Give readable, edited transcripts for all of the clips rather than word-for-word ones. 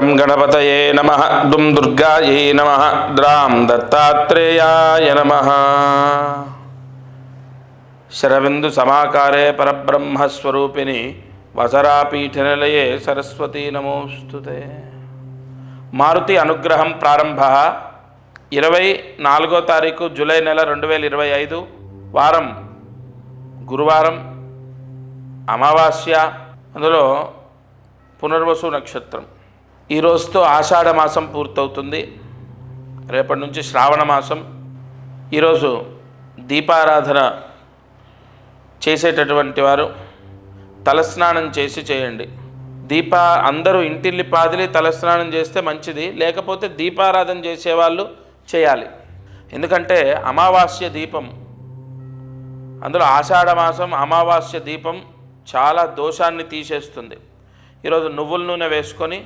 గం గణపతయే నమః దుం దుర్గాయై నమః ద్రాం దత్తాత్రేయాయ నమః. శరబిందు సమాకారే పరబ్రహ్మస్వరూపిణి వసరాపీఠనిలయే సరస్వతీ నమోస్తుతే. మారుతి అనుగ్రహం ప్రారంభ 24వ తారీఖు జూలై నెల 2025 వారం గురువారం అమావాస్య, అందులో పునర్వసు నక్షత్రం. ఈ రోజుతో ఆషాఢ మాసం పూర్తవుతుంది. రేపటి నుంచి శ్రావణ మాసం. ఈరోజు దీపారాధన చేసేటటువంటి వారు తలస్నానం చేయండి. అందరూ ఇంటిల్లి పాదిలి తలస్నానం చేస్తే మంచిది, లేకపోతే దీపారాధన చేసేవాళ్ళు చేయాలి. ఎందుకంటే అమావాస్య దీపం, అందులో ఆషాఢ మాసం అమావాస్య దీపం చాలా దోషాన్ని తీసేస్తుంది. ఈరోజు నువ్వుల నూనె వేసుకొని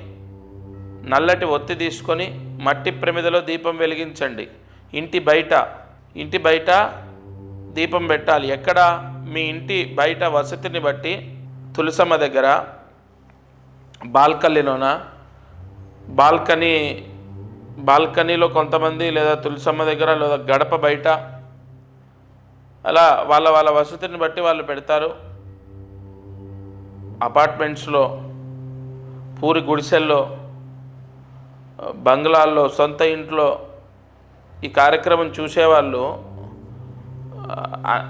నల్లటి ఒత్తి తీసుకొని మట్టి ప్రమిదలో దీపం వెలిగించండి. ఇంటి బయట దీపం పెట్టాలి. ఎక్కడ? మీ ఇంటి బయట వసతిని బట్టి తులసమ్మ దగ్గర, బాల్కనీలో కొంతమంది, లేదా తులసమ్మ దగ్గర, లేదా గడప బయట, అలా వాళ్ళ వసతిని బట్టి వాళ్ళు పెడతారు. అపార్ట్మెంట్స్లో, పూరి గుడిసెల్లో, బంగ్లాల్లో, సొంత ఇంట్లో ఈ కార్యక్రమం చూసేవాళ్ళు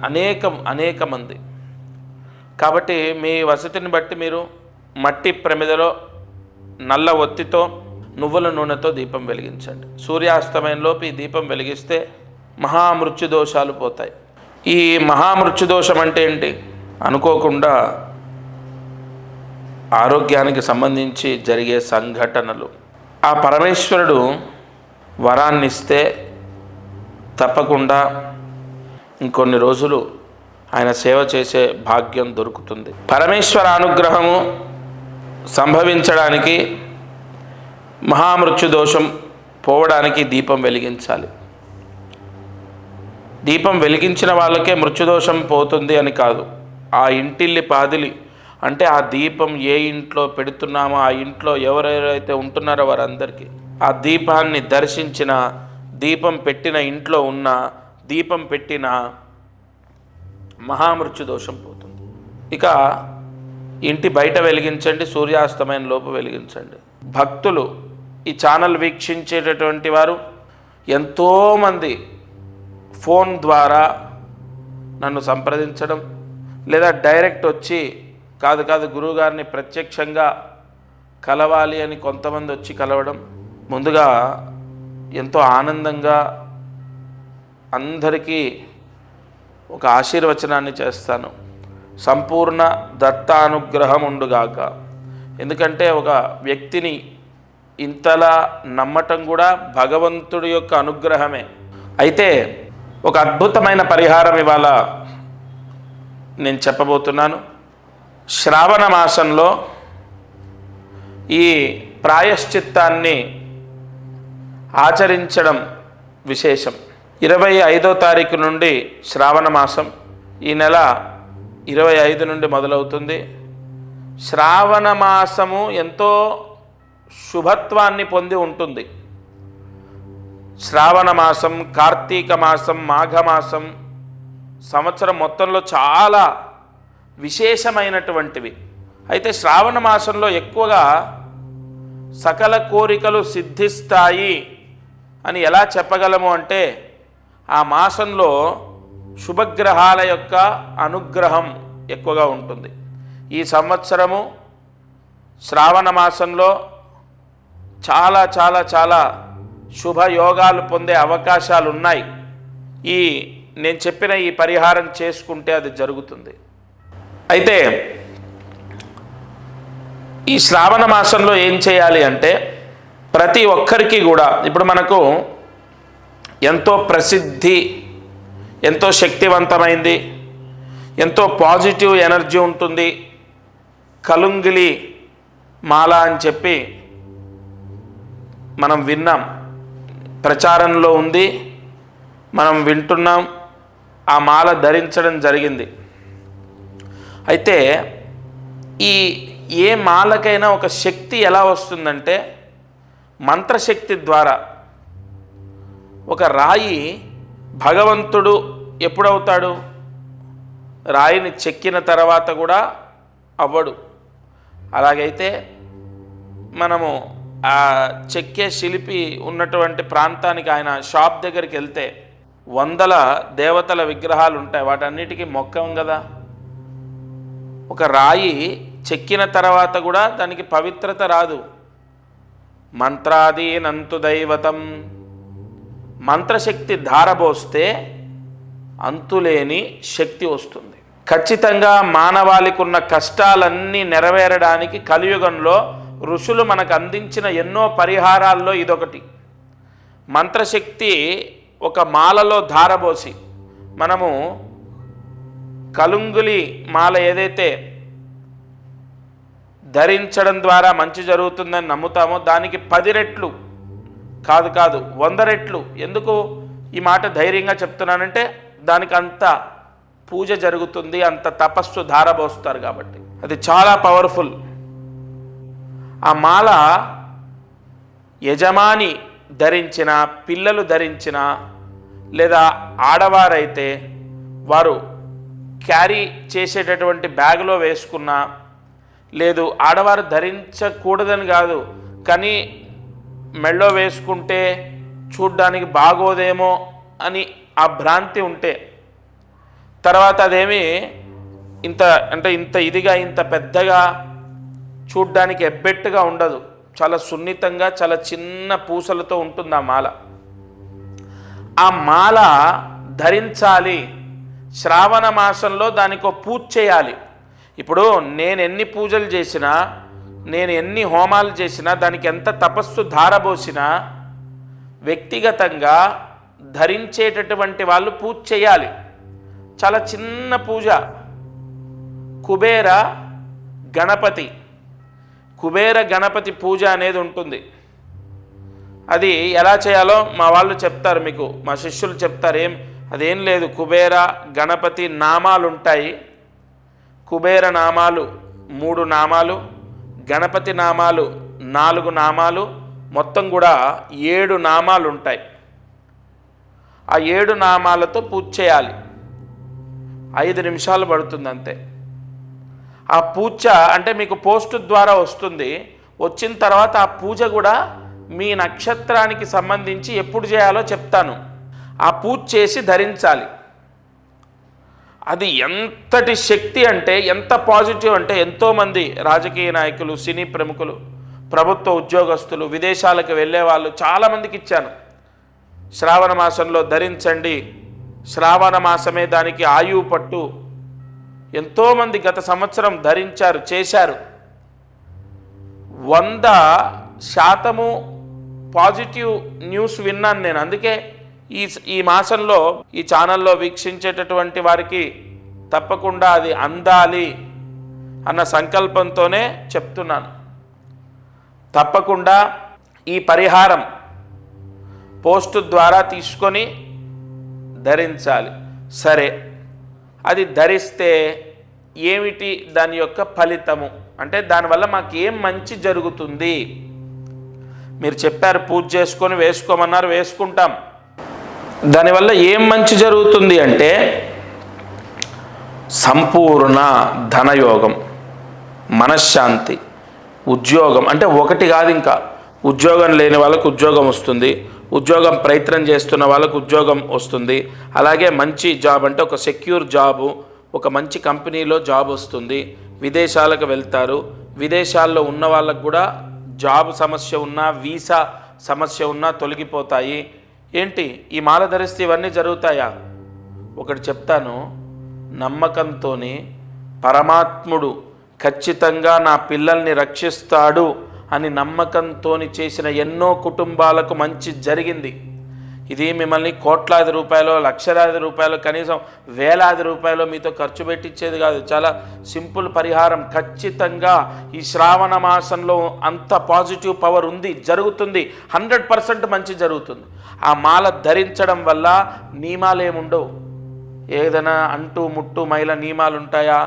అనేక మంది. కాబట్టి మీ వసతిని బట్టి మీరు మట్టి ప్రమిదలో నల్ల ఒత్తితో నువ్వుల నూనెతో దీపం వెలిగించండి. సూర్యాస్తమయంలోపు ఈ దీపం వెలిగిస్తే మహామృత్యుదోషాలు పోతాయి. ఈ మహామృత్యుదోషం అంటే ఏంటి? అనుకోకుండా ఆరోగ్యానికి సంబంధించి జరిగే సంఘటనలు. ఆ పరమేశ్వరుడు వరాన్నిస్తే తప్పకుండా ఇంకొన్ని రోజులు ఆయన సేవ చేసే భాగ్యం దొరుకుతుంది. పరమేశ్వర అనుగ్రహము సంభవించడానికి, మహామృత్యుదోషం పోవడానికి దీపం వెలిగించాలి. దీపం వెలిగించిన వాళ్ళకే మృత్యుదోషం పోతుంది అని కాదు. ఆ ఇంటిల్లి పాదిలి అంటే ఆ దీపం ఏ ఇంట్లో పెడుతున్నామో ఆ ఇంట్లో ఎవరెవరైతే ఉంటున్నారో వారందరికీ ఆ దీపాన్ని దర్శించిన, దీపం పెట్టిన ఇంట్లో ఉన్న, దీపం పెట్టిన మహామృత్యుదోషం పోతుంది. ఇక ఇంటి బయట వెలిగించండి, సూర్యాస్తమయం లోపు వెలిగించండి. భక్తులు, ఈ ఛానల్ వీక్షించేటటువంటి వారు ఎంతోమంది ఫోన్ ద్వారా నన్ను సంప్రదించడం, లేదా డైరెక్ట్ వచ్చి కాదు గురువుగారిని ప్రత్యక్షంగా కలవాలి అని కొంతమంది వచ్చి కలవడం, ముందుగా ఎంతో ఆనందంగా అందరికీ ఒక ఆశీర్వచనాన్ని చేస్తాను. సంపూర్ణ దత్తానుగ్రహం ఉండుగాక. ఎందుకంటే ఒక వ్యక్తిని ఇంతలా నమ్మటం కూడా భగవంతుడి యొక్క అనుగ్రహమే. అయితే ఒక అద్భుతమైన పరిహారం ఇవాళ నేను చెప్పబోతున్నాను. శ్రావణ మాసంలో ఈ ప్రాయశ్చిత్తాన్ని ఆచరించడం విశేషం. 25వ తారీఖు నుండి శ్రావణ మాసం, ఈ నెల 25 నుండి మొదలవుతుంది. శ్రావణ మాసము ఎంతో శుభత్వాన్ని పొంది ఉంటుంది. శ్రావణ మాసం, కార్తీక మాసం, మాఘమాసం సంవత్సరం మొత్తంలో చాలా విశేషమైనటువంటివి. అయితే శ్రావణ మాసంలో ఎక్కువగా సకల కోరికలు సిద్ధిస్తాయి అని ఎలా చెప్పగలము అంటే, ఆ మాసంలో శుభగ్రహాల యొక్క అనుగ్రహం ఎక్కువగా ఉంటుంది. ఈ సంవత్సరము శ్రావణ మాసంలో చాలా చాలా చాలా శుభయోగాలు పొందే అవకాశాలు ఉన్నాయి. నేను చెప్పిన ఈ పరిహారం చేసుకుంటే అది జరుగుతుంది. అయితే ఈ శ్రావణ మాసంలో ఏం చేయాలి అంటే, ప్రతి ఒక్కరికి కూడా ఇప్పుడు మనకు ఎంతో ప్రసిద్ధి, ఎంతో శక్తివంతమైంది, ఎంతో పాజిటివ్ ఎనర్జీ ఉంటుంది. కలుంగిలి మాల అని చెప్పి మనం విన్నాం, ప్రచారంలో ఉంది, మనం వింటున్నాం, ఆ మాల ధరించడం జరిగింది. అయితే ఏ మాలకైనా ఒక శక్తి ఎలా వస్తుందంటే, మంత్రశక్తి ద్వారా ఒక రాయి భగవంతుడు ఎప్పుడవుతాడు? రాయిని చెక్కిన తర్వాత కూడా అవ్వడు. అలాగైతే మనము ఆ చెక్కే శిల్పి ఉన్నటువంటి ప్రాంతానికి, ఆయన షాప్ దగ్గరికి వెళ్తే వందల దేవతల విగ్రహాలు ఉంటాయి, వాటన్నిటికీ మొక్కం కదా. ఒక రాయి చెక్కిన తర్వాత కూడా దానికి పవిత్రత రాదు. మంత్రాదీనంతు దైవతం, మంత్రశక్తి ధారబోస్తే అంతులేని శక్తి వస్తుంది. ఖచ్చితంగా మానవాళికి ఉన్న కష్టాలన్నీ నెరవేరడానికి కలియుగంలో ఋషులు మనకు అందించిన ఎన్నో పరిహారాల్లో ఇదొకటి. మంత్రశక్తి ఒక మాలలో ధారబోసి, మనము కలుంగులి మాల ఏదైతే ధరించడం ద్వారా మంచి జరుగుతుందని నమ్ముతామో దానికి 10 రెట్లు కాదు 100 రెట్లు. ఎందుకు ఈ మాట ధైర్యంగా చెప్తున్నానంటే దానికి అంత పూజ జరుగుతుంది, అంత తపస్సు ధారబోస్తారు కాబట్టి. అది చాలా పవర్ఫుల్. ఆ మాల యజమాని ధరించిన, పిల్లలు ధరించిన, లేదా ఆడవారైతే వారు క్యారీ చేసేటటువంటి బ్యాగులో వేసుకున్న, లేదు ఆడవారు ధరించకూడదని కాదు కానీ మెళ్ళో వేసుకుంటే చూడ్డానికి బాగోదేమో అని ఆ భ్రాంతి ఉంటే, తర్వాత అదేమి ఇంత ఇదిగా ఇంత పెద్దగా చూడ్డానికి ఎబ్బెట్టుగా ఉండదు, చాలా సున్నితంగా చాలా చిన్న పూసలతో ఉంటుంది ఆ మాల. ఆ మాల ధరించాలి. శ్రావణ మాసంలో దానికి పూజ చేయాలి. ఇప్పుడు నేను ఎన్ని పూజలు చేసినా, నేను ఎన్ని హోమాలు చేసినా, దానికి ఎంత తపస్సు ధారబోసినా వ్యక్తిగతంగా ధరించేటటువంటి వాళ్ళు పూజ చేయాలి. చాలా చిన్న పూజ. కుబేర గణపతి పూజ అనేది ఉంటుంది. అది ఎలా చేయాలో మా వాళ్ళు చెప్తారు, మీకు మా శిష్యులు చెప్తారు. అదేం లేదు, కుబేర గణపతి నామాలు ఉంటాయి. కుబేర నామాలు 3 నామాలు, గణపతి నామాలు 4 నామాలు, మొత్తం కూడా 7 నామాలు ఉంటాయి. ఆ 7 నామాలతో పూజ చేయాలి. 5 నిమిషాలు పడుతుంది అంతే. ఆ పూజ అంటే మీకు పోస్ట్ ద్వారా వస్తుంది. వచ్చిన తర్వాత ఆ పూజ కూడా మీ నక్షత్రానికి సంబంధించి ఎప్పుడు చేయాలో చెప్తాను. ఆ పూజ చేసి ధరించాలి. అది ఎంతటి శక్తి అంటే, ఎంత పాజిటివ్ అంటే, ఎంతోమంది రాజకీయ నాయకులు, సినీ ప్రముఖులు, ప్రభుత్వ ఉద్యోగస్తులు, విదేశాలకు వెళ్ళే వాళ్ళు చాలామందికి ఇచ్చాను. శ్రావణ మాసంలో ధరించండి, శ్రావణ మాసమే దానికి ఆయువు పట్టు. ఎంతోమంది గత సంవత్సరం ధరించారు, చేశారు. 100% పాజిటివ్ న్యూస్ విన్నాను నేను. అందుకే ఈ మాసంలో ఈ ఛానల్లో వీక్షించేటటువంటి వారికి తప్పకుండా అది అందాలి అన్న సంకల్పంతోనే చెప్తున్నాను. తప్పకుండా ఈ పరిహారం పోస్టు ద్వారా తీసుకొని ధరించాలి. సరే, అది ధరిస్తే ఏమిటి దాని యొక్క ఫలితము అంటే, దానివల్ల మాకు ఏం మంచి జరుగుతుంది? మీరు చెప్పారు పూజ చేసుకొని వేసుకోమన్నారు, వేసుకుంటాం. దానివల్ల ఏం మంచి జరుగుతుంది అంటే, సంపూర్ణ ధనయోగం, మనశ్శాంతి, ఉద్యోగం. అంటే ఒకటి కాదు, ఇంకా ఉద్యోగం లేని వాళ్ళకు ఉద్యోగం వస్తుంది, ఉద్యోగం ప్రయత్నం చేస్తున్న వాళ్ళకు ఉద్యోగం వస్తుంది. అలాగే మంచి జాబ్ అంటే ఒక సెక్యూర్ జాబు, ఒక మంచి కంపెనీలో జాబ్ వస్తుంది. విదేశాలకు వెళ్తారు. విదేశాల్లో ఉన్న వాళ్ళకు కూడా జాబ్ సమస్య ఉన్నా, వీసా సమస్య ఉన్నా తొలగిపోతాయి. ఏంటి ఈ మాల ధరిస్తే ఇవన్నీ జరుగుతాయా? ఒకటి చెప్తాను, నమ్మకంతో పరమాత్ముడు ఖచ్చితంగా నా పిల్లల్ని రక్షిస్తాడు అని నమ్మకంతో చేసిన ఎన్నో కుటుంబాలకు మంచి జరిగింది. ఇది మిమ్మల్ని కోట్లాది రూపాయలు, లక్షలాది రూపాయలు, కనీసం వేలాది రూపాయలు మీతో ఖర్చు పెట్టించేది కాదు. చాలా సింపుల్ పరిహారం. ఖచ్చితంగా ఈ శ్రావణ మాసంలో అంత పాజిటివ్ పవర్ ఉంది, జరుగుతుంది. 100% మంచి జరుగుతుంది. ఆ మాల ధరించడం వల్ల నియమాలు ఏముండవు. ఏదైనా అంటూ ముట్టు మైల నియమాలు ఉంటాయా?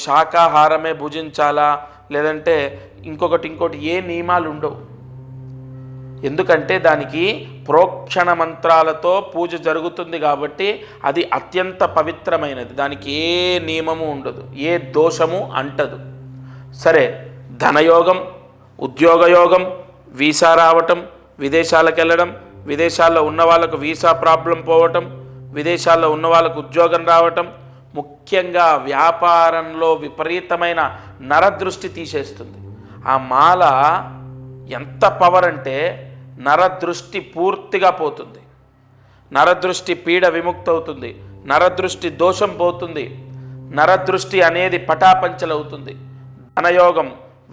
శాకాహారమే భుజించాలా, లేదంటే ఇంకోటి ఏ నియమాలు ఉండవు. ఎందుకంటే దానికి ప్రోక్షణ మంత్రాలతో పూజ జరుగుతుంది కాబట్టి అది అత్యంత పవిత్రమైనది. దానికి ఏ నియమము ఉండదు, ఏ దోషము అంటదు. సరే, ధనయోగం, ఉద్యోగయోగం, వీసా రావటం, విదేశాలకు వెళ్ళడం, విదేశాల్లో ఉన్న వాళ్ళకు వీసా ప్రాబ్లం పోవటం, విదేశాల్లో ఉన్న వాళ్ళకు ఉద్యోగం రావటం, ముఖ్యంగా వ్యాపారంలో విపరీతమైన నరదృష్టి తీసేస్తుంది. ఆ మాల ఎంత పవర్ అంటే నరదృష్టి పూర్తిగా పోతుంది, నరదృష్టి పీడ విముక్తవుతుంది, నరదృష్టి దోషం పోతుంది, నరదృష్టి అనేది పటాపంచలవుతుంది. ధనయోగం,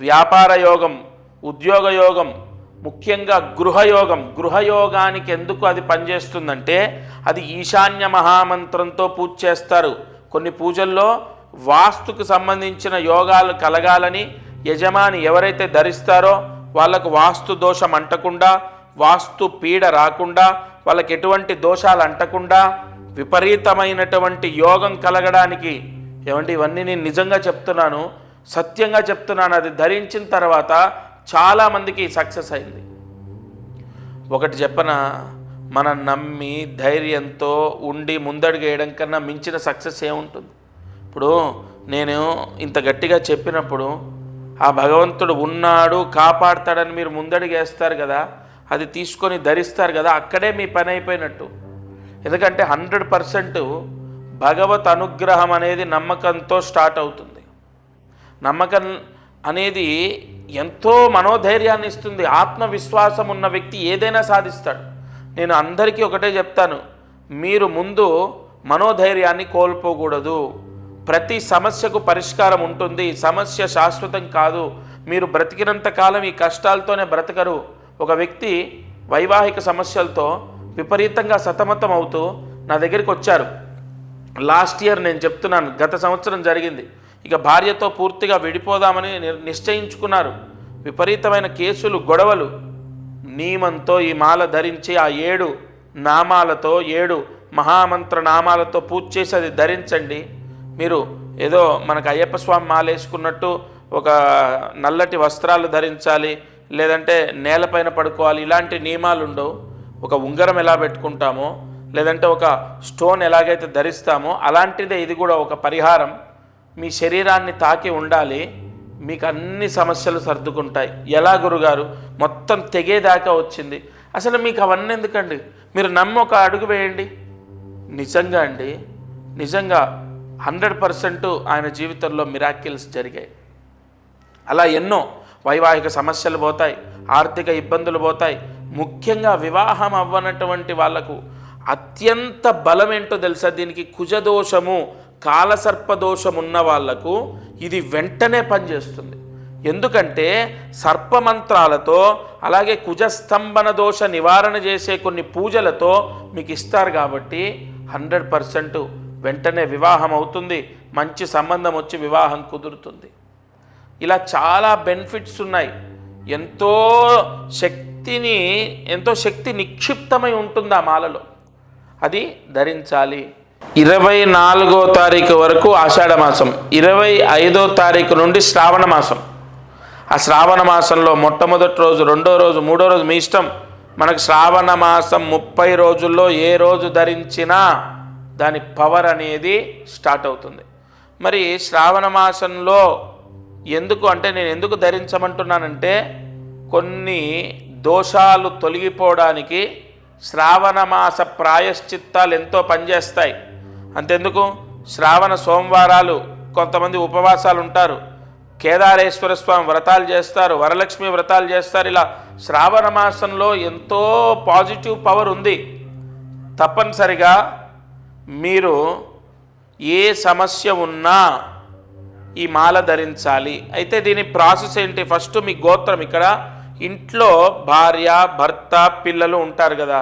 వ్యాపార యోగం, ఉద్యోగ యోగం, ముఖ్యంగా గృహయోగం. గృహయోగానికి ఎందుకు అది పనిచేస్తుందంటే అది ఈశాన్య మహామంత్రంతో పూజ చేస్తారు. కొన్ని పూజల్లో వాస్తుకు సంబంధించిన యోగాలు కలగాలని యజమాని ఎవరైతే ధరిస్తారో వాళ్ళకు వాస్తు దోషం అంటకుండా, వాస్తు పీడ రాకుండా, వాళ్ళకి ఎటువంటి దోషాలు అంటకుండా విపరీతమైనటువంటి యోగం కలగడానికి ఏమంటే ఇవన్నీ నేను నిజంగా చెప్తున్నాను, సత్యంగా చెప్తున్నాను. అది ధరించిన తర్వాత చాలామందికి సక్సెస్ అయింది. ఒకటి చెప్పన, మనం నమ్మి ధైర్యంతో ఉండి ముందడుగు వేయడం కన్నా మించిన సక్సెస్ ఏముంటుంది? ఇప్పుడు నేను ఇంత గట్టిగా చెప్పినప్పుడు ఆ భగవంతుడు ఉన్నాడు, కాపాడుతాడని మీరు ముందడుగు వేస్తారు కదా, అది తీసుకొని ధరిస్తారు కదా, అక్కడే మీ పని అయిపోయినట్టు. ఎందుకంటే 100% భగవత్ అనుగ్రహం అనేది నమ్మకంతో స్టార్ట్ అవుతుంది. నమ్మకం అనేది ఎంతో మనోధైర్యాన్ని ఇస్తుంది. ఆత్మవిశ్వాసం ఉన్న వ్యక్తి ఏదైనా సాధిస్తాడు. నేను అందరికీ ఒకటే చెప్తాను, మీరు ముందు మనోధైర్యాన్ని కోల్పోకూడదు. ప్రతి సమస్యకు పరిష్కారం ఉంటుంది. సమస్య శాశ్వతం కాదు. మీరు బ్రతికినంత కాలం ఈ కష్టాలతోనే బ్రతకరు. ఒక వ్యక్తి వైవాహిక సమస్యలతో విపరీతంగా సతమతం అవుతూ నా దగ్గరికి వచ్చారు. లాస్ట్ ఇయర్ నేను చెప్తున్నాను, గత సంవత్సరం జరిగింది. ఇక భార్యతో పూర్తిగా విడిపోదామని నిశ్చయించుకున్నారు. విపరీతమైన కేసులు, గొడవలు. నియమంతో ఈ మాల ధరించి ఆ 7 నామాలతో 7 మహామంత్ర నామాలతో పూజ చేసి అది ధరించండి. మీరు ఏదో మనకు అయ్యప్ప స్వామి మాల వేసుకున్నట్టు ఒక నల్లటి వస్త్రాలు ధరించాలి, లేదంటే నేలపైన పడుకోవాలి, ఇలాంటి నియమాలు ఉండవు. ఒక ఉంగరం ఎలా పెట్టుకుంటామో, లేదంటే ఒక స్టోన్ ఎలాగైతే ధరిస్తామో అలాంటిదే ఇది కూడా ఒక పరిహారం. మీ శరీరాన్ని తాకి ఉండాలి, మీకు అన్ని సమస్యలు సర్దుకుంటాయి. ఎలా గురుగారు, మొత్తం తెగేదాకా వచ్చింది. అసలు మీకు అవన్నీ ఎందుకండి? మీరు నమ్మి ఒక అడుగు వేయండి. నిజంగా అండి, నిజంగా 100% ఆయన జీవితంలో మిరాకిల్స్ జరిగాయి. అలా ఎన్నో వైవాహిక సమస్యలు పోతాయి, ఆర్థిక ఇబ్బందులు పోతాయి. ముఖ్యంగా వివాహం అవ్వనటువంటి వాళ్లకు అత్యంత బలం ఏంటో తెలుసా? దీనికి కుజదోషము, కాలసర్పదోషం ఉన్న వాళ్లకు ఇది వెంటనే పనిచేస్తుంది. ఎందుకంటే సర్పమంత్రాలతో అలాగే కుజస్తంభన దోష నివారణ చేసే కొన్ని పూజలతో మీకు ఇస్తారు కాబట్టి 100% వెంటనే వివాహం అవుతుంది. మంచి సంబంధం వచ్చి వివాహం కుదురుతుంది. ఇలా చాలా బెనిఫిట్స్ ఉన్నాయి. ఎంతో శక్తి నిక్షిప్తమై ఉంటుంది ఆ మాలలో. అది ధరించాలి. 24వ తారీఖు వరకు ఆషాఢ మాసం, 25వ తారీఖు నుండి శ్రావణ మాసం. ఆ శ్రావణ మాసంలో మొట్టమొదటి రోజు, రెండో రోజు, మూడో రోజు మీ ఇష్టం. మనకు శ్రావణ మాసం 30 రోజుల్లో ఏ రోజు ధరించినా దాని పవర్ అనేది స్టార్ట్ అవుతుంది. మరి శ్రావణ మాసంలో ఎందుకు అంటే, నేను ఎందుకు ధరించమంటున్నానంటే కొన్ని దోషాలు తొలగిపోవడానికి శ్రావణ మాస ప్రాయశ్చిత్తాలు ఎంతో పనిచేస్తాయి. అంతెందుకు, శ్రావణ సోమవారాలు కొంతమంది ఉపవాసాలు ఉంటారు, కేదారేశ్వర స్వామి వ్రతాలు చేస్తారు, వరలక్ష్మి వ్రతాలు చేస్తారు. ఇలా శ్రావణ మాసంలో ఎంతో పాజిటివ్ పవర్ ఉంది. తప్పనిసరిగా మీరు ఏ సమస్య ఉన్నా ఈ మాల ధరించాలి. అయితే దీని ప్రాసెస్ ఏంటి? ఫస్ట్ మీ గోత్రం, ఇక్కడ ఇంట్లో భార్య, భర్త, పిల్లలు ఉంటారు కదా,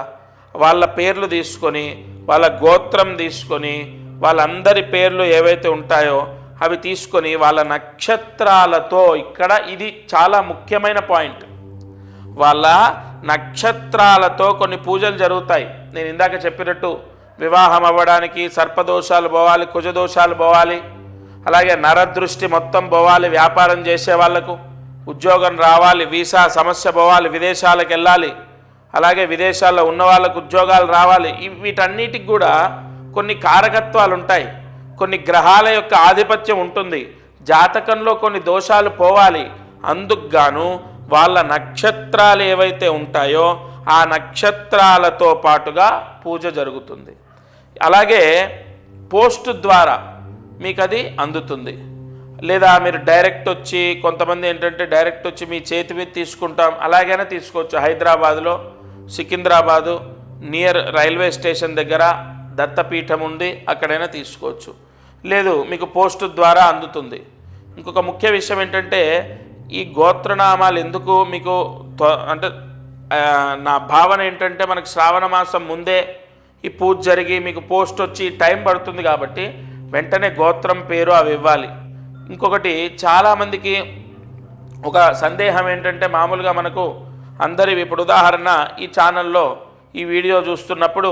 వాళ్ళ పేర్లు తీసుకొని, వాళ్ళ గోత్రం తీసుకొని, వాళ్ళందరి పేర్లు ఏవైతే ఉంటాయో అవి తీసుకొని వాళ్ళ నక్షత్రాలతో, ఇక్కడ ఇది చాలా ముఖ్యమైన పాయింట్, వాళ్ళ నక్షత్రాలతో కొన్ని పూజలు జరుగుతాయి. నేను ఇందాక చెప్పినట్టు వివాహం అవ్వడానికి సర్పదోషాలు పోవాలి, కుజదోషాలు పోవాలి, అలాగే నరదృష్టి మొత్తం పోవాలి, వ్యాపారం చేసే వాళ్లకు ఉద్యోగం రావాలి, వీసా సమస్య పోవాలి, విదేశాలకు వెళ్ళాలి, అలాగే విదేశాల్లో ఉన్న వాళ్ళకు ఉద్యోగాలు రావాలి. వీటన్నిటికి కూడా కొన్ని కారకత్వాలు ఉంటాయి, కొన్ని గ్రహాల యొక్క ఆధిపత్యం ఉంటుంది, జాతకంలో కొన్ని దోషాలు పోవాలి. అందుకు గాను వాళ్ళ నక్షత్రాలు ఏవైతే ఉంటాయో ఆ నక్షత్రాలతో పాటుగా పూజ జరుగుతుంది. అలాగే పోస్ట్ ద్వారా మీకు అది అందుతుంది. లేదా మీరు డైరెక్ట్ వచ్చి, కొంతమంది ఏంటంటే డైరెక్ట్ వచ్చి మీ చేతి మీద తీసుకుంటాం, అలాగైనా తీసుకోవచ్చు. హైదరాబాదులో సికింద్రాబాదు నియర్ రైల్వే స్టేషన్ దగ్గర దత్తపీఠం ఉంది, అక్కడైనా తీసుకోవచ్చు. లేదు మీకు పోస్ట్ ద్వారా అందుతుంది. ఇంకొక ముఖ్య విషయం ఏంటంటే ఈ గోత్రనామాలు ఎందుకు మీకు అంటే నా భావన ఏంటంటే మనకు శ్రావణ మాసం ముందే ఈ పూజ జరిగి మీకు పోస్ట్ వచ్చి టైం పడుతుంది కాబట్టి వెంటనే గోత్రం పేరు అవి ఇవ్వాలి. ఇంకొకటి చాలామందికి ఒక సందేహం ఏంటంటే మామూలుగా మనకు అందరి ఇప్పుడు ఉదాహరణ ఈ ఛానల్లో ఈ వీడియో చూస్తున్నప్పుడు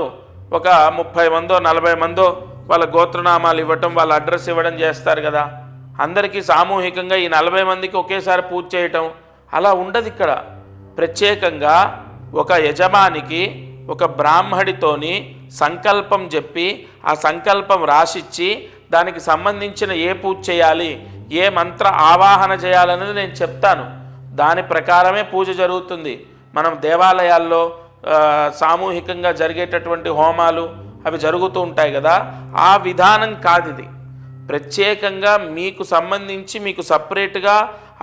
ఒక 30 మందో 40 మందో వాళ్ళ గోత్రనామాలు ఇవ్వటం, వాళ్ళ అడ్రస్ ఇవ్వడం చేస్తారు కదా. అందరికీ సామూహికంగా ఈ 40 మందికి ఒకేసారి పూజ చేయటం అలా ఉండదు. ఇక్కడ ప్రత్యేకంగా ఒక యజమానికి ఒక బ్రాహ్మడితోని సంకల్పం చెప్పి ఆ సంకల్పం రాసిచ్చి దానికి సంబంధించిన ఏ పూజ చేయాలి, ఏ మంత్ర ఆవాహన చేయాలనేది నేను చెప్తాను. దాని ప్రకారమే పూజ జరుగుతుంది. మనం దేవాలయాల్లో సామూహికంగా జరిగేటటువంటి హోమాలు అవి జరుగుతూ ఉంటాయి కదా, ఆ విధానం కాదు ఇది. ప్రత్యేకంగా మీకు సంబంధించి మీకు సపరేట్గా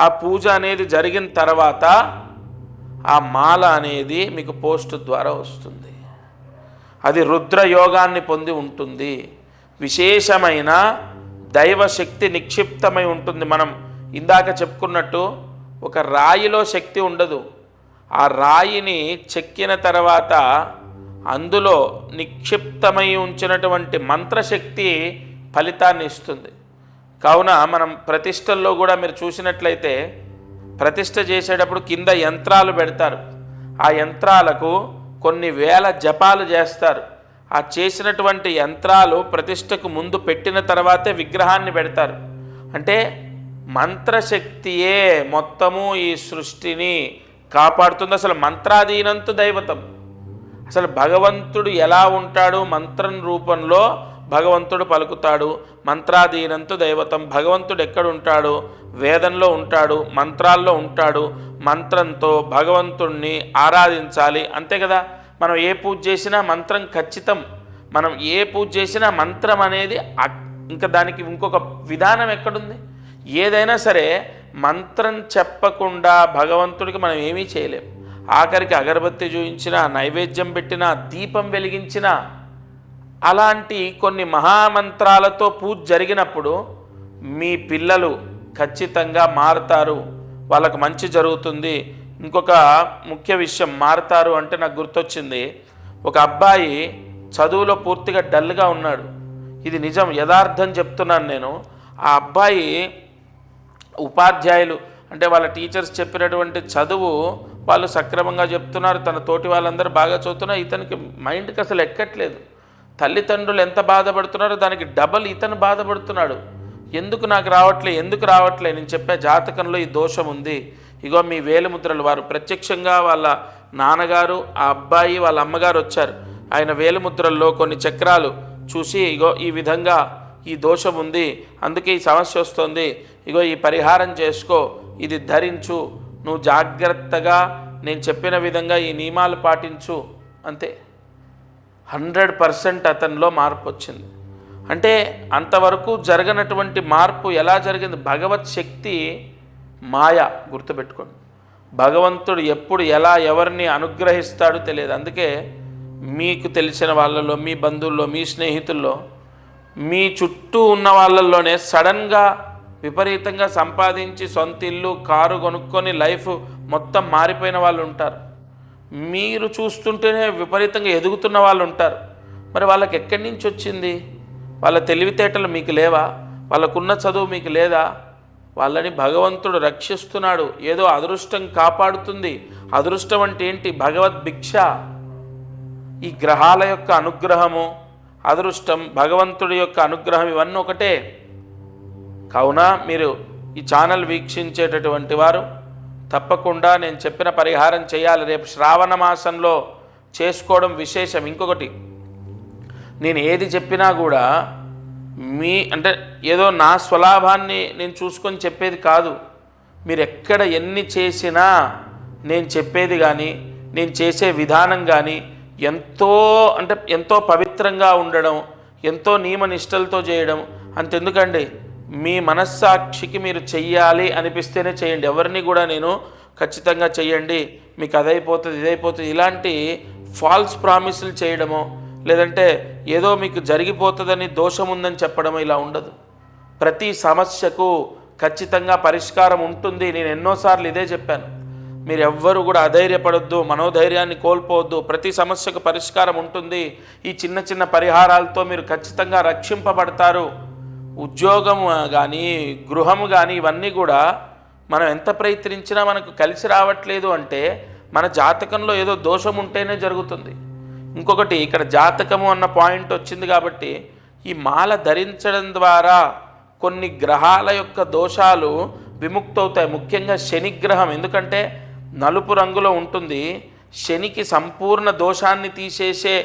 ఆ పూజ అనేది జరిగిన తర్వాత ఆ మాల అనేది మీకు పోస్ట్ ద్వారా వస్తుంది. అది రుద్రయోగాన్ని పొంది ఉంటుంది. విశేషమైన దైవశక్తి నిక్షిప్తమై ఉంటుంది. మనం ఇందాక చెప్పుకున్నట్టు ఒక రాయిలో శక్తి ఉండదు. ఆ రాయిని చెక్కిన తర్వాత అందులో నిక్షిప్తమై ఉంచినటువంటి మంత్రశక్తి ఫలితాన్ని ఇస్తుంది. కావున మనం ప్రతిష్టల్లో కూడా మీరు చూసినట్లయితే ప్రతిష్ట చేసేటప్పుడు కింద యంత్రాలు పెడతారు. ఆ యంత్రాలకు కొన్ని వేల జపాలు చేస్తారు. ఆ చేసినటువంటి యంత్రాలు ప్రతిష్టకు ముందు పెట్టిన తర్వాతే విగ్రహాన్ని పెడతారు. అంటే మంత్రశక్తియే మొత్తము ఈ సృష్టిని కాపాడుతుంది. అసలు మంత్రాధీనంతు దైవతం. అసలు భగవంతుడు ఎలా ఉంటాడు? మంత్రం రూపంలో భగవంతుడు పలుకుతాడు. మంత్రాధీనంతు దైవతం. భగవంతుడు ఎక్కడుంటాడు? వేదంలో ఉంటాడు, మంత్రాల్లో ఉంటాడు. మంత్రంతో భగవంతుణ్ణి ఆరాధించాలి, అంతే కదా. మనం ఏ పూజ చేసినా మంత్రం ఖచ్చితం. మనం ఏ పూజ చేసినా మంత్రం అనేది ఇంకా దానికి ఇంకొక విధానం ఎక్కడుంది? ఏదైనా సరే మంత్రం చెప్పకుండా భగవంతుడికి మనం ఏమీ చేయలేం. ఆఖరికి అగరబత్తి చూయించినా, నైవేద్యం పెట్టినా, దీపం వెలిగించినా, అలాంటి కొన్ని మహామంత్రాలతో పూజ జరిగినప్పుడు మీ పిల్లలు ఖచ్చితంగా మారుతారు, వాళ్ళకు మంచి జరుగుతుంది. ఇంకొక ముఖ్య విషయం, మారుతారు అంటే నాకు గుర్తొచ్చింది. ఒక అబ్బాయి చదువులో పూర్తిగా డల్గా ఉన్నాడు. ఇది నిజం, యథార్థం చెప్తున్నాను నేను. ఆ అబ్బాయి ఉపాధ్యాయులు అంటే వాళ్ళ టీచర్స్ చెప్పినటువంటి చదువు వాళ్ళు సక్రమంగా చెప్తున్నారు, తన తోటి వాళ్ళందరూ బాగా చదువుతున్నారు. ఇతనికి మైండ్కి అసలు ఎక్కట్లేదు. తల్లిదండ్రులు ఎంత బాధపడుతున్నారో దానికి డబల్ ఇతను బాధపడుతున్నాడు. ఎందుకు నాకు రావట్లే, ఎందుకు రావట్లే? నేను చెప్పే జాతకంలో ఈ దోషం ఉంది. ఇగో మీ వేలిముద్రలు. వారు ప్రత్యక్షంగా వాళ్ళ నాన్నగారు, ఆ అబ్బాయి, వాళ్ళ అమ్మగారు వచ్చారు. ఆయన వేలిముద్రల్లో కొన్ని చక్రాలు చూసి ఇగో ఈ విధంగా ఈ దోషం ఉంది, అందుకే ఈ సమస్య వస్తుంది, ఇగో ఈ పరిహారం చేసుకో, ఇది ధరించు, నువ్వు జాగ్రత్తగా నేను చెప్పిన విధంగా ఈ నియమాలు పాటించు, అంతే. 100% అతనిలో మార్పు వచ్చింది. అంటే అంతవరకు జరగనటువంటి మార్పు ఎలా జరిగింది? భగవత్ శక్తి మాయ, గుర్తుపెట్టుకోండి. భగవంతుడు ఎప్పుడు ఎలా ఎవరిని అనుగ్రహిస్తాడో తెలియదు. అందుకే మీకు తెలిసిన వాళ్ళలో, మీ బంధువుల్లో, మీ స్నేహితుల్లో, మీ చుట్టూ ఉన్న వాళ్ళల్లోనే సడన్గా విపరీతంగా సంపాదించి సొంత ఇల్లు, కారు కొనుక్కొని లైఫ్ మొత్తం మారిపోయిన వాళ్ళు ఉంటారు. మీరు చూస్తుంటేనే విపరీతంగా ఎదుగుతున్న వాళ్ళు ఉంటారు. మరి వాళ్ళకి ఎక్కడి నుంచి వచ్చింది? వాళ్ళ తెలివితేటలు మీకు లేవా? వాళ్ళకున్న చదువు మీకు లేదా? వాళ్ళని భగవంతుడు రక్షిస్తున్నాడు. ఏదో అదృష్టం కాపాడుతుంది. అదృష్టం అంటే ఏంటి? భగవద్భిక్ష. ఈ గ్రహాల యొక్క అనుగ్రహము, అదృష్టం, భగవంతుడి యొక్క అనుగ్రహం ఇవన్నీ ఒకటే. కావున మీరు ఈ ఛానల్ వీక్షించేటటువంటి వారు తప్పకుండా నేను చెప్పిన పరిహారం చేయాలి. రేపు శ్రావణ మాసంలో చేసుకోవడం విశేషం. ఇంకొకటి, నేను ఏది చెప్పినా కూడా అంటే ఏదో నా స్వలాభాన్ని నేను చూసుకొని చెప్పేది కాదు. మీరు ఎక్కడ ఎన్ని చేసినా నేను చెప్పేది కానీ నేను చేసే విధానం కానీ ఎంతో పవిత్రంగా ఉండడం, ఎంతో నియమనిష్టలతో చేయడం. అంతెందుకండి, మీ మనస్సాక్షికి మీరు చెయ్యాలి అనిపిస్తేనే చేయండి. ఎవరిని కూడా నేను ఖచ్చితంగా చెయ్యండి, మీకు అదైపోతుంది ఇదైపోతుంది ఇలాంటి ఫాల్స్ ప్రామిసులు చేయడమో, లేదంటే ఏదో మీకు జరిగిపోతుందని దోషం ఉందని చెప్పడమో ఇలా ఉండదు. ప్రతి సమస్యకు ఖచ్చితంగా పరిష్కారం ఉంటుంది. నేను ఎన్నోసార్లు ఇదే చెప్పాను. మీరు ఎవ్వరు కూడా అధైర్యపడొద్దు, మనోధైర్యాన్ని కోల్పోవద్దు. ప్రతి సమస్యకు పరిష్కారం ఉంటుంది. ఈ చిన్న చిన్న పరిహారాలతో మీరు ఖచ్చితంగా రక్షింపబడతారు. ఉద్యోగం కానీ గృహము కానీ ఇవన్నీ కూడా మనం ఎంత ప్రయత్నించినా మనకు కలిసి రావట్లేదు అంటే మన జాతకంలో ఏదో దోషం ఉంటేనే జరుగుతుంది. ఇంకొకటి, ఇక్కడ జాతకము అన్న పాయింట్ వచ్చింది కాబట్టి ఈ మాల ధరించడం ద్వారా కొన్ని గ్రహాల యొక్క దోషాలు విముక్తవుతాయి. ముఖ్యంగా శనిగ్రహం, ఎందుకంటే నలుపు రంగులో ఉంటుంది. శనికి సంపూర్ణ దోషాన్ని తీసేసే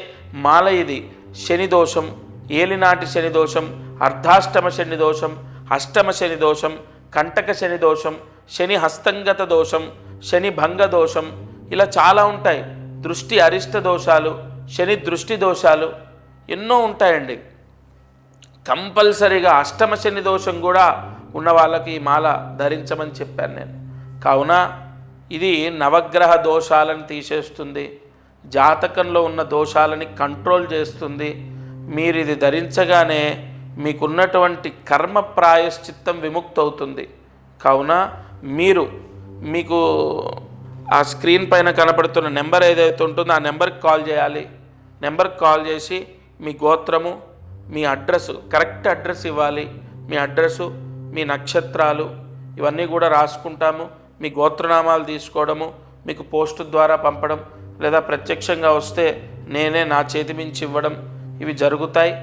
మాల ఇది. శని దోషం, ఏలినాటి శని దోషం, అర్ధాష్టమ శని దోషం, అష్టమ శని దోషం, కంటక శని దోషం, శని హస్తంగత దోషం, శని భంగ దోషం, ఇలా చాలా ఉంటాయి. దృష్టి అరిష్ట దోషాలు, శని దృష్టి దోషాలు ఎన్నో ఉంటాయండి. కంపల్సరీగా అష్టమ శని దోషం కూడా ఉన్న వాళ్ళకి ఈ మాల ధరించమని చెప్పాను నేను. కావున ఇది నవగ్రహ దోషాలను తీసేస్తుంది, జాతకంలో ఉన్న దోషాలని కంట్రోల్ చేస్తుంది. మీరు ఇది ధరించగానే మీకున్నటువంటి కర్మ ప్రాయశ్చిత్తం విముక్తవుతుంది. కావున మీకు ఆ స్క్రీన్ పైన కనపడుతున్న నెంబర్ ఏదైతే ఉంటుందో ఆ నెంబర్కి కాల్ చేయాలి. నెంబర్కి కాల్ చేసి మీ గోత్రము, మీ అడ్రస్, కరెక్ట్ అడ్రస్ ఇవ్వాలి. మీ అడ్రస్సు, మీ నక్షత్రాలు ఇవన్నీ కూడా రాసుకుంటాము. మీ గోత్రనామాలు తీసుకోవడము, మీకు పోస్టు ద్వారా పంపడం, లేదా ప్రత్యక్షంగా వస్తే నేనే నా చేతి మించి ఇవ్వడం, ఇవి జరుగుతాయి.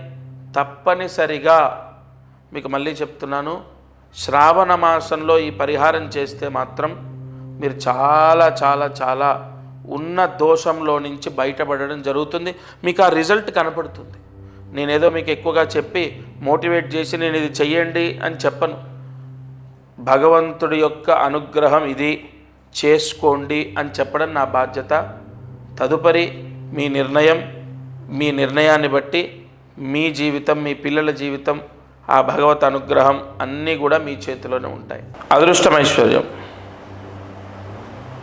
తప్పనిసరిగా మీకు మళ్ళీ చెప్తున్నాను, శ్రావణ మాసంలో ఈ పరిహారం చేస్తే మాత్రం మీరు చాలా చాలా చాలా ఉన్న దోషంలో నుంచి బయటపడడం జరుగుతుంది. మీకు ఆ రిజల్ట్ కనపడుతుంది. నేనేదో మీకు ఎక్కువగా చెప్పి మోటివేట్ చేసి నేను ఇది చెయ్యండి అని చెప్పను. భగవంతుడి యొక్క అనుగ్రహం ఇది, చేసుకోండి అని చెప్పడం నా బాధ్యత. తదుపరి మీ నిర్ణయాన్ని బట్టి మీ జీవితం, మీ పిల్లల జీవితం, ఆ భగవత్ అనుగ్రహం అన్నీ కూడా మీ చేతిలోనే ఉంటాయి. అదృష్టం, ఐశ్వర్యం.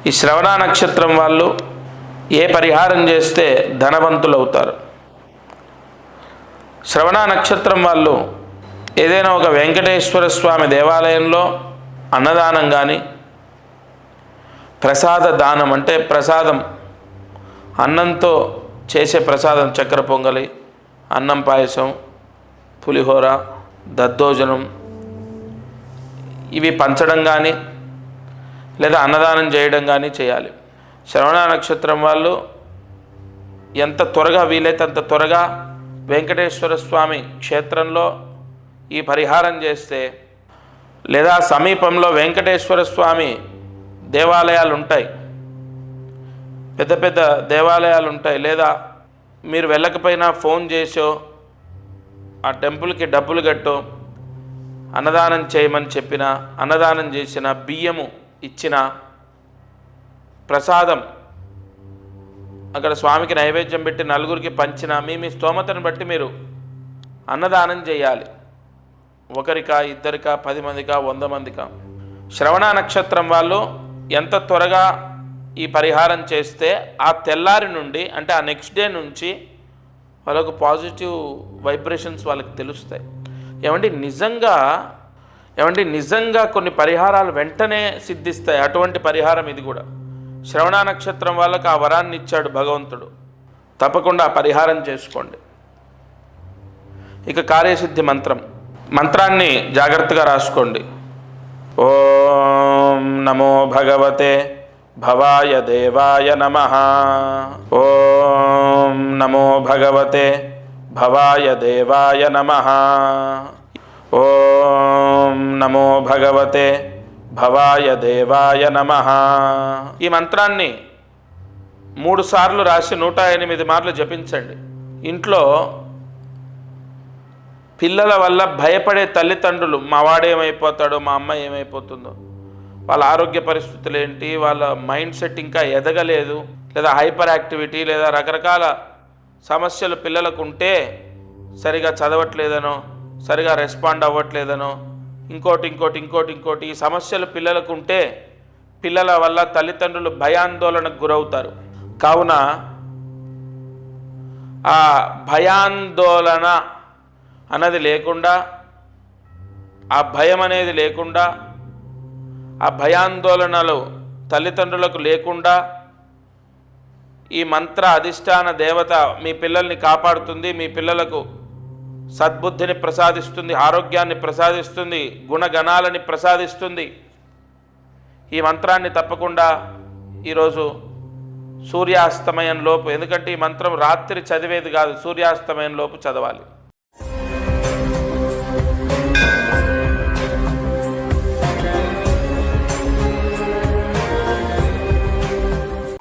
ఈ శ్రవణ నక్షత్రం వాళ్ళు ఏ పరిహారం చేస్తే ధనవంతులు అవుతారు? శ్రవణ నక్షత్రం వాళ్ళు ఏదైనా ఒక వెంకటేశ్వర స్వామి దేవాలయంలో అన్నదానం కానీ, ప్రసాద దానం అంటే ప్రసాదం, అన్నంతో చేసే ప్రసాదం, చక్కెర పొంగలి, అన్నం పాయసం, పులిహోర, దద్దోజనం, ఇవి పంచడం కానీ లేదా అన్నదానం చేయడం కానీ చేయాలి. శ్రవణ నక్షత్రం వాళ్ళు ఎంత త్వరగా వీలైతే అంత త్వరగా వెంకటేశ్వర స్వామి క్షేత్రంలో ఈ పరిహారం చేస్తే, లేదా సమీపంలో వెంకటేశ్వర స్వామి దేవాలయాలు ఉంటాయి, పెద్ద పెద్ద దేవాలయాలు ఉంటాయి, లేదా మీరు వెళ్ళకపోయినా ఫోన్ చేసో ఆ టెంపుల్కి డబ్బులు కట్టో అన్నదానం చేయమని చెప్పిన, అన్నదానం చేసిన, బియ్యము ఇచ్చిన, ప్రసాదం అక్కడ స్వామికి నైవేద్యం పెట్టి నలుగురికి పంచిన, మీ స్తోమతను బట్టి మీరు అన్నదానం చేయాలి. ఒకరికా, ఇద్దరికా, 10 మందికా, 100 మందికా. శ్రవణ నక్షత్రం వాళ్ళు ఎంత త్వరగా ఈ పరిహారం చేస్తే ఆ తెల్లారి నుండి, అంటే ఆ నెక్స్ట్ డే నుంచి వాళ్ళకు పాజిటివ్ వైబ్రేషన్స్ వాళ్ళకి తెలుస్తాయి. నిజంగా కొన్ని పరిహారాలు వెంటనే సిద్ధిస్తాయి. అటువంటి పరిహారం ఇది కూడా. శ్రవణ నక్షత్రం వాళ్ళకు ఆ వరాన్ని ఇచ్చాడు భగవంతుడు. తప్పకుండా ఆ పరిహారం చేసుకోండి. ఇక కార్యసిద్ధి మంత్రాన్ని జాగ్రత్తగా రాసుకోండి. ఓం నమో భగవతే భవాయ దేవాయ నమః. ఓం నమో భగవతే భవాయ దేవాయ నమః. ఓం నమో భగవతే భవాయ దేవాయ నమః. ఈ మంత్రాన్ని 3 సార్లు రాసి 108 మార్లు జపించండి. ఇంట్లో పిల్లల వల్ల భయపడే తల్లిదండ్రులు, మా వాడేమైపోతాడో, మా అమ్మ ఏమైపోతుందో, వాళ్ళ ఆరోగ్య పరిస్థితులు ఏంటి, వాళ్ళ మైండ్ సెట్ ఇంకా ఎదగలేదు, లేదా హైపర్ యాక్టివిటీ, లేదా రకరకాల సమస్యలు పిల్లలకు ఉంటే సరిగా చదవట్లేదనో, సరిగా రెస్పాండ్ అవ్వట్లేదనో, ఇంకోటి ఈ సమస్యలు పిల్లలకు ఉంటే పిల్లల వల్ల తల్లిదండ్రులు భయాందోళనకు గురవుతారు. కావున ఆ భయాందోళన అన్నది లేకుండా, ఆ భయం అనేది లేకుండా, ఆ భయాందోళనలు తల్లిదండ్రులకు లేకుండా ఈ మంత్ర అధిష్టాన దేవత మీ పిల్లల్ని కాపాడుతుంది, మీ పిల్లలకు సద్బుద్ధిని ప్రసాదిస్తుంది, ఆరోగ్యాన్ని ప్రసాదిస్తుంది, గుణగణాలని ప్రసాదిస్తుంది. ఈ మంత్రాన్ని తప్పకుండా ఈరోజు సూర్యాస్తమయం లోపు, ఎందుకంటే ఈ మంత్రం రాత్రి చదివేది కాదు, సూర్యాస్తమయం లోపు చదవాలి.